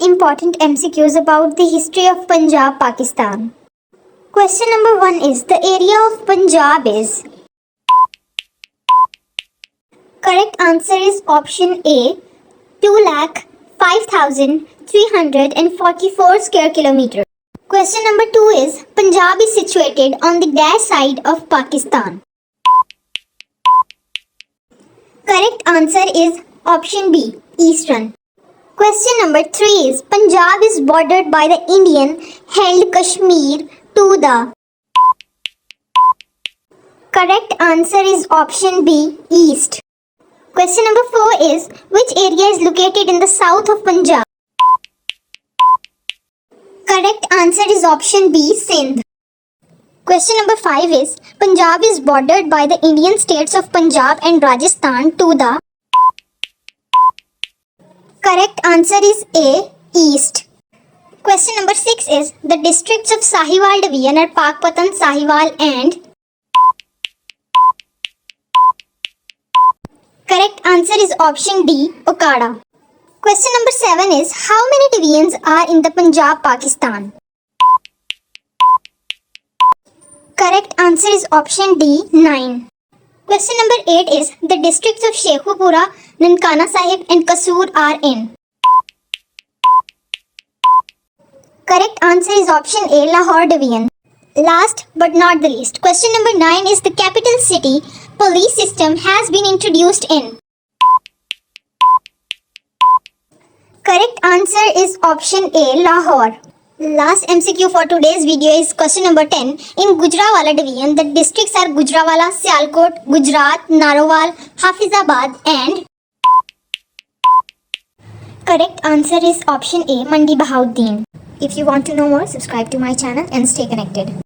important MCQs about the history of Punjab, Pakistan. Question number 1 is the area of Punjab is. Correct answer is option A, 2,05,344 square kilometers. Question number 2 is Punjab is situated on the dash side of Pakistan. Correct answer is option B, eastern. Question number 3 is Punjab is bordered by the Indian held Kashmir to the. Correct answer is option B, east. Question number 4 is which area is located in the south of Punjab? Correct answer is option B, Sindh. Question number 5 is Punjab is bordered by the Indian states of Punjab and Rajasthan to the. Correct answer is A, east. Question number 6 is the districts of Sahiwal division are Pakpatan, Sahiwal and. Correct answer is option D, Okada. Question number 7 is how many divisions are in the Punjab, Pakistan? Correct answer is option D, 9. Question number 8 is the districts of Sheikhupura, Nankana Sahib and Kasur are in. Correct answer is option A, Lahore division. Last but not the least, question number 9 is the capital city police system has been introduced in. Correct answer is option A, Lahore. Last MCQ for today's video is question number 10. In Gujranwala division, the districts are Gujranwala, Sialkot, Gujarat, Narowal, Hafizabad and. Correct answer is option A, Mandi Bahauddin. If you want to know more, subscribe to my channel and stay connected.